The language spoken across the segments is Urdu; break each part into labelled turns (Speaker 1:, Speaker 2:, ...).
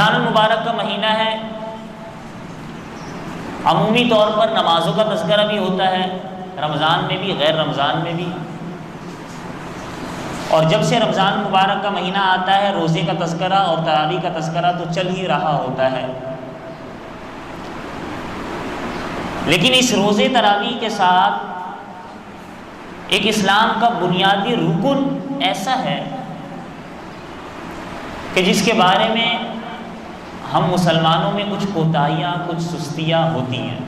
Speaker 1: رمضان المبارک کا مہینہ ہے، عمومی طور پر نمازوں کا تذکرہ بھی ہوتا ہے، رمضان میں بھی غیر رمضان میں بھی، اور جب سے رمضان مبارک کا مہینہ آتا ہے روزے کا تذکرہ اور تراویح کا تذکرہ تو چل ہی رہا ہوتا ہے۔ لیکن اس روزے تراویح کے ساتھ ایک اسلام کا بنیادی رکن ایسا ہے کہ جس کے بارے میں ہم مسلمانوں میں کچھ کوتاہیاں، کچھ سستیاں ہوتی ہیں۔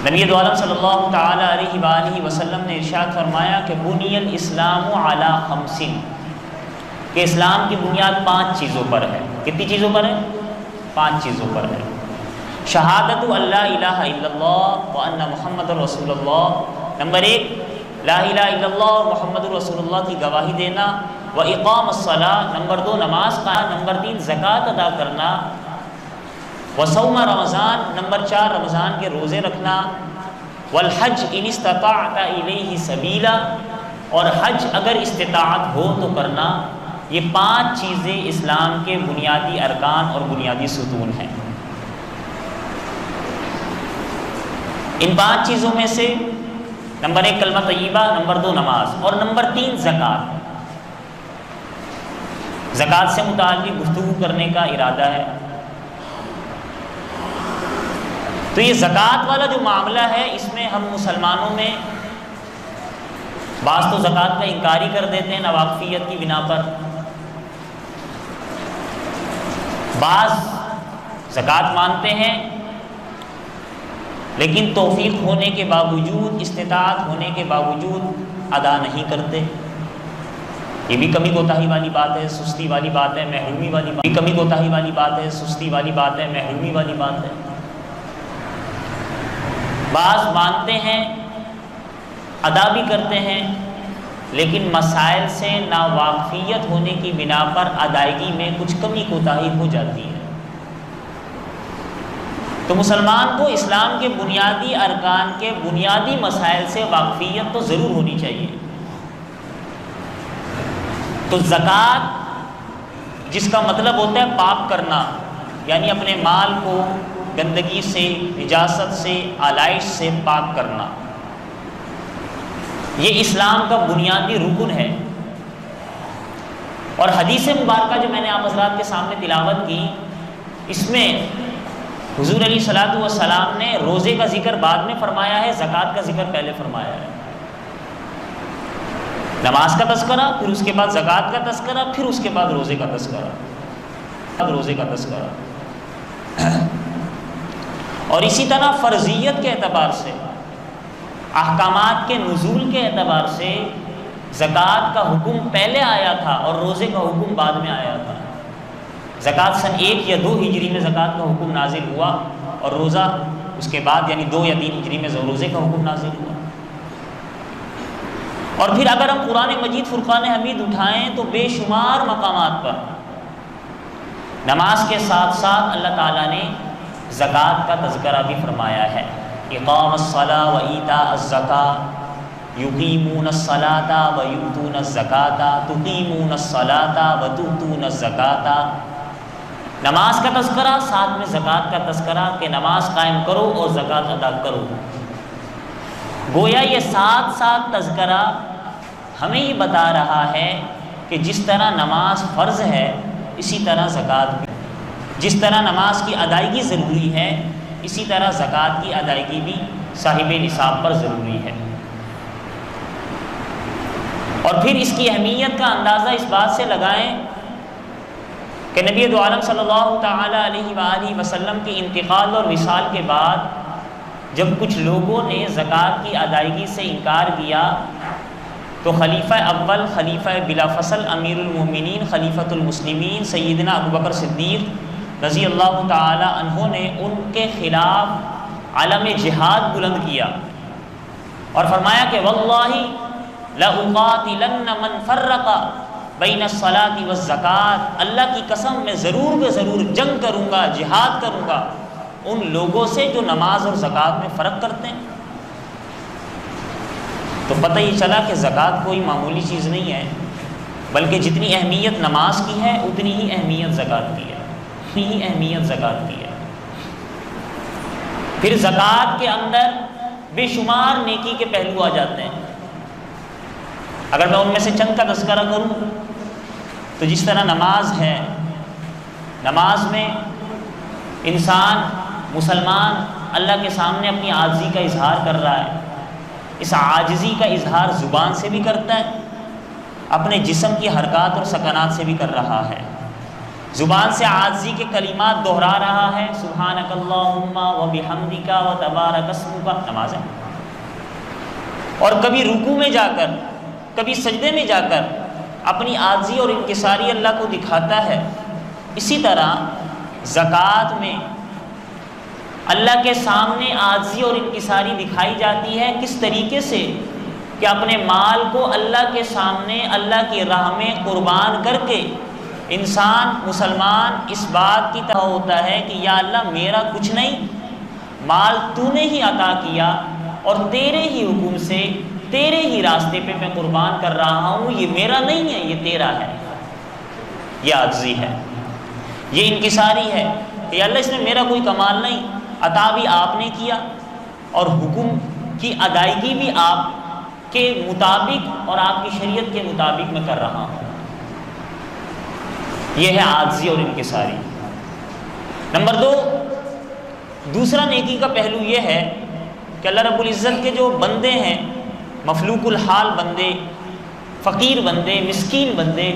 Speaker 1: نبی دو عالم صلی اللہ تعالی علیہ وآلہ وسلم نے ارشاد فرمایا کہ بنی الاسلام علی خمس، کہ اسلام کی بنیاد 5 چیزوں پر ہے۔ کتنی چیزوں پر ہے؟ 5 چیزوں پر ہے۔ شہادت اللہ الہ الا اللہ وان محمد رسول اللہ، نمبر 1 لا الہ الا اللہ اور محمد رسول اللہ کی گواہی دینا، واقام الصلاۃ، نمبر 2 نماز قائم، نمبر 3 زکوٰۃ ادا کرنا، وصوم رمضان، نمبر 4 رمضان کے روزے رکھنا، والحج ان استطعت الیہ سبیلا، اور حج اگر استطاعت ہو تو کرنا۔ یہ 5 چیزیں اسلام کے بنیادی ارکان اور بنیادی ستون ہیں۔ ان 5 چیزوں میں سے نمبر 1 کلمہ طیبہ، نمبر 2 نماز، اور نمبر 3 زکوٰۃ۔ زکوٰۃ سے متعلق گفتگو کرنے کا ارادہ ہے۔ تو یہ زکوٰۃ والا جو معاملہ ہے اس میں ہم مسلمانوں میں بعض تو زکوٰۃ کا انکار ہی کر دیتے ہیں ناواقفیت کی بنا پر، بعض زکوٰۃ مانتے ہیں لیکن توفیق ہونے کے باوجود، استطاعت ہونے کے باوجود ادا نہیں کرتے۔ یہ بھی کمی کوتاہی والی بات ہے، سستی والی بات ہے، محرومی والی بات ہے، کمی کوتاہی والی بات ہے، سستی والی بات ہے، محرومی والی بات ہے۔ بعض مانتے ہیں، ادا بھی کرتے ہیں، لیکن مسائل سے ناواقفیت ہونے کی بنا پر ادائیگی میں کچھ کمی کوتاہی ہو جاتی ہے۔ تو مسلمان کو اسلام کے بنیادی ارکان کے بنیادی مسائل سے واقفیت تو ضرور ہونی چاہیے۔ تو زکوٰۃ جس کا مطلب ہوتا ہے پاک کرنا، یعنی اپنے مال کو گندگی سے، نجاست سے، آلائش سے پاک کرنا، یہ اسلام کا بنیادی رکن ہے۔ اور حدیث مبارکہ جو میں نے آپ حضرات کے سامنے تلاوت کی، اس میں حضور علیہ الصلوۃ والسلام نے روزے کا ذکر بعد میں فرمایا ہے، زکوٰۃ کا ذکر پہلے فرمایا ہے۔ نماز کا تذکرہ، پھر اس کے بعد زکوٰۃ کا تذکرہ، پھر اس کے بعد روزے کا تذکرہ۔ اور اسی طرح فرضیت کے اعتبار سے، احکامات کے نزول کے اعتبار سے زکوٰۃ کا حکم پہلے آیا تھا اور روزے کا حکم بعد میں آیا تھا۔ زکوٰۃ سن 1 یا 2 ہجری میں زکوٰۃ کا حکم نازل ہوا، اور روزہ اس کے بعد یعنی 2 یا 3 ہجری میں روزے کا حکم نازل ہوا۔ اور پھر اگر ہم قرآن مجید فرقان حمید اٹھائیں تو بے شمار مقامات پر نماز کے ساتھ ساتھ اللہ تعالیٰ نے زکوٰۃ کا تذکرہ بھی فرمایا ہے۔ اقام الصلاۃ و ایتاء الزکاۃ، یقیمون الصلاۃ و یؤتون الزکاۃ، تقیمون الصلاۃ و تؤتون الزکاۃ۔ نماز کا تذکرہ، ساتھ میں زکوٰۃ کا تذکرہ کہ نماز قائم کرو اور زکوٰۃ ادا کرو۔ گویا یہ ساتھ ساتھ تذکرہ ہمیں یہ بتا رہا ہے کہ جس طرح نماز فرض ہے اسی طرح زکوٰۃ بھی، جس طرح نماز کی ادائیگی ضروری ہے اسی طرح زکوٰۃ کی ادائیگی بھی صاحب نصاب پر ضروری ہے۔ اور پھر اس کی اہمیت کا اندازہ اس بات سے لگائیں کہ نبی دو عالم صلی اللہ تعالی علیہ وآلہ وسلم کے انتقال اور وصال کے بعد جب کچھ لوگوں نے زکوٰۃ کی ادائیگی سے انکار کیا تو خلیفہ اول، خلیفہ بلا فصل، امیر المومنین، خلیفۃ المسلمین سیدنا ابوبکر صدیق رضی اللہ تعالی عنہ نے ان کے خلاف علم جہاد بلند کیا اور فرمایا کہ واللہ لأقاتلن من فرق بین الصلاۃ والزکاۃ، اللہ کی قسم میں ضرور جنگ کروں گا، جہاد کروں گا ان لوگوں سے جو نماز اور زکوٰۃ میں فرق کرتے ہیں۔ تو پتہ یہ چلا کہ زکوٰۃ کوئی معمولی چیز نہیں ہے، بلکہ جتنی اہمیت نماز کی ہے اتنی ہی اہمیت زکوٰۃ کی ہے، اتنی ہی اہمیت زکوٰۃ کی ہے۔ پھر زکوٰۃ کے اندر بے شمار نیکی کے پہلو آ جاتے ہیں۔ اگر میں ان میں سے چند کا تذکرہ کروں تو جس طرح نماز ہے، نماز میں انسان مسلمان اللہ کے سامنے اپنی عاجزی کا اظہار کر رہا ہے۔ اس عاجزی کا اظہار زبان سے بھی کرتا ہے، اپنے جسم کی حرکات اور سکنات سے بھی کر رہا ہے۔ زبان سے عاجزی کے کلمات دہرا رہا ہے، سبحانک اللہم و بحمدک و تبارک اسمک، نماز ہے۔ اور کبھی رکوع میں جا کر، کبھی سجدے میں جا کر اپنی عاجزی اور انکساری اللہ کو دکھاتا ہے۔ اسی طرح زکوٰۃ میں اللہ کے سامنے عاجزی اور انکساری دکھائی جاتی ہے، کس طریقے سے کہ اپنے مال کو اللہ کے سامنے اللہ کی راہ میں قربان کر کے انسان مسلمان اس بات کی طرح ہوتا ہے کہ یا اللہ میرا کچھ نہیں، مال تو نے ہی عطا کیا اور تیرے ہی حکم سے تیرے ہی راستے پہ میں قربان کر رہا ہوں، یہ میرا نہیں ہے، یہ تیرا ہے۔ یہ عاجزی ہے، یہ انکساری ہے کہ یا اللہ اس میں میرا کوئی کمال نہیں، عطا بھی آپ نے کیا اور حکم کی ادائیگی بھی آپ کے مطابق اور آپ کی شریعت کے مطابق میں کر رہا ہوں۔ یہ ہے عاجزی اور انکساری۔ نمبر 2، دوسرا نیکی کا پہلو یہ ہے کہ اللہ رب العزت کے جو بندے ہیں، مفلوق الحال بندے، فقیر بندے، مسکین بندے،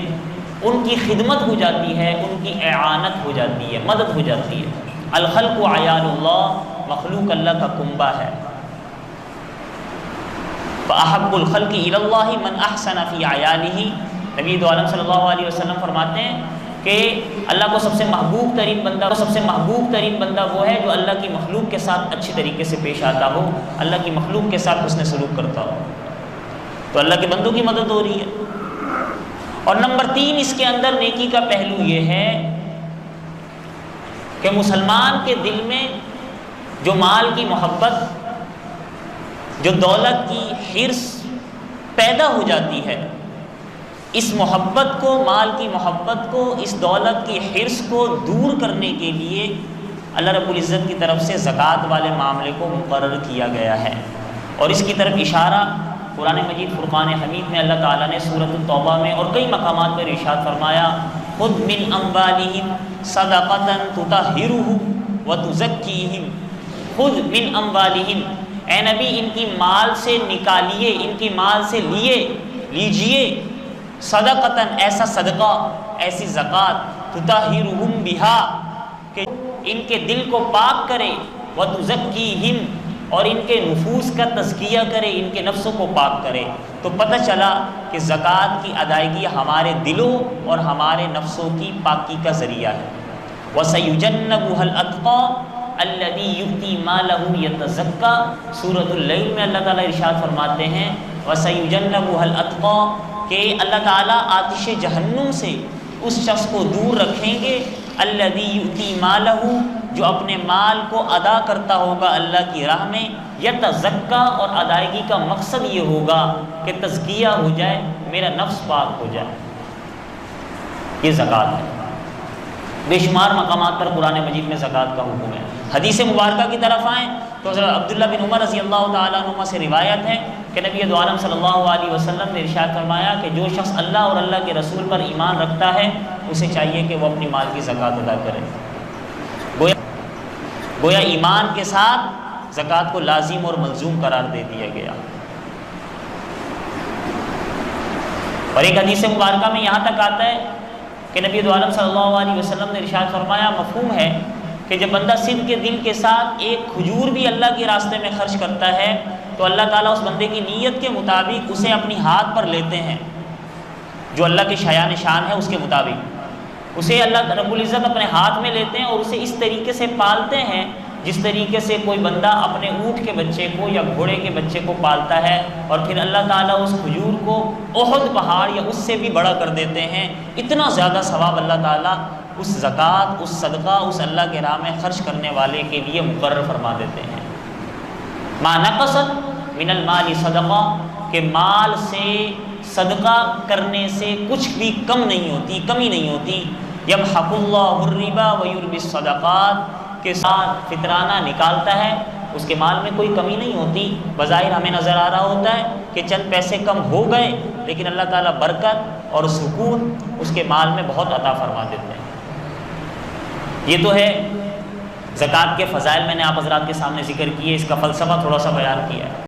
Speaker 1: ان کی خدمت ہو جاتی ہے، ان کی اعانت ہو جاتی ہے، مدد ہو جاتی ہے۔ الخلق عیال اللہ، مخلوق اللہ کا کنبہ ہے۔ فأحب الخلق الی اللہ من احسن فی عیالہ، نبی دو عالم صلی اللہ علیہ وسلم فرماتے ہیں کہ اللہ کو سب سے محبوب ترین بندہ وہ ہے جو اللہ کی مخلوق کے ساتھ اچھی طریقے سے پیش آتا ہو، اللہ کی مخلوق کے ساتھ حسن سلوک کرتا ہو۔ تو اللہ کے بندوں کی مدد ہو رہی ہے۔ اور نمبر 3 اس کے اندر نیکی کا پہلو یہ ہے کہ مسلمان کے دل میں جو مال کی محبت، جو دولت کی حرص پیدا ہو جاتی ہے، اس محبت کو، مال کی محبت کو، اس دولت کی حرص کو دور کرنے کے لیے اللہ رب العزت کی طرف سے زکوٰۃ والے معاملے کو مقرر کیا گیا ہے۔ اور اس کی طرف اشارہ قرآن مجید فرقان حمید میں اللہ تعالیٰ نے سورۃ التوبہ میں اور کئی مقامات پر ارشاد فرمایا، خذ من اموالہم صدقۃ تطہرھم وتزکیہم، خذ من اموالہم، اے نبی ان کی مال سے نکالیے، ان کی مال سے لیجئے، صدقۃ ایسا صدقہ، ایسی زکوٰۃ، تطہرھم بہا کہ ان کے دل کو پاک کرے، وتزکیہم اور ان کے نفوس کا تزکیہ کرے، ان کے نفسوں کو پاک کرے۔ تو پتہ چلا کہ زکوٰۃ کی ادائیگی ہمارے دلوں اور ہمارے نفسوں کی پاکی کا ذریعہ ہے۔ وَسَيُجَنَّبُهَا الْأَتْقَى الَّذِي يُؤْتِي مَالَهُ يَتَزَكَّى، سورۃ اللیل میں اللہ تعالیٰ ارشاد فرماتے ہیں وَسَيُجَنَّبُهَا الْأَتْقَى کہ اللہ تعالیٰ آتش جہنم سے اس شخص کو دور رکھیں گے، الذی یؤتی مالہ جو اپنے مال کو ادا کرتا ہوگا اللہ کی راہ میں، یتزکا اور ادائیگی کا مقصد یہ ہوگا کہ تزکیہ ہو جائے، میرا نفس پاک ہو جائے۔ یہ زکوٰۃ ہے۔ بے شمار مقامات پر قرآن مجید میں زکوٰۃ کا حکم ہے۔ حدیث مبارکہ کی طرف آئیں تو حضرت عبداللہ بن عمر رضی اللہ تعالیٰ عنہما سے روایت ہے کہ نبی دو عالم صلی اللہ علیہ وسلم نے ارشاد فرمایا کہ جو شخص اللہ اور اللہ کے رسول پر ایمان رکھتا ہے اسے چاہیے کہ وہ اپنی مال کی زکوٰۃ ادا کرے۔ گویا ایمان کے ساتھ زکوٰۃ کو لازم اور ملزوم قرار دے دیا گیا۔ اور ایک حدیث مبارکہ میں یہاں تک آتا ہے کہ نبی دو عالم صلی اللہ علیہ وسلم نے ارشاد فرمایا، مفہوم ہے کہ جب بندہ صدق کے دل کے ساتھ ایک کھجور بھی اللہ کے راستے میں خرچ کرتا ہے تو اللہ تعالیٰ اس بندے کی نیت کے مطابق اسے اپنی ہاتھ پر لیتے ہیں، جو اللہ کے شایان شان ہے اس کے مطابق اسے اللہ رب العزت اپنے ہاتھ میں لیتے ہیں اور اسے اس طریقے سے پالتے ہیں جس طریقے سے کوئی بندہ اپنے اونٹ کے بچے کو یا گھوڑے کے بچے کو پالتا ہے، اور پھر اللہ تعالیٰ اس کھجور کو احد پہاڑ یا اس سے بھی بڑا کر دیتے ہیں۔ اتنا زیادہ ثواب اللہ تعالیٰ اس زکوٰۃ، اس صدقہ، اس اللہ کے راہ میں خرچ کرنے والے کے لیے مقرر فرما دیتے ہیں۔ ما نقصت من المال صدقہ کہ مال سے صدقہ کرنے سے کچھ بھی کم نہیں ہوتی، کمی نہیں ہوتی۔ یمحق اللہ الربا ویربی الصدقات کے ساتھ فطرانہ نکالتا ہے، اس کے مال میں کوئی کمی نہیں ہوتی۔ بظاہر ہمیں نظر آ رہا ہوتا ہے کہ چند پیسے کم ہو گئے، لیکن اللہ تعالیٰ برکت اور سکون اس کے مال میں بہت عطا فرما دیتے ہیں۔ یہ تو ہے زکوٰۃ کے فضائل، میں نے آپ حضرات کے سامنے ذکر کیے، اس کا فلسفہ تھوڑا سا بیان کیا ہے۔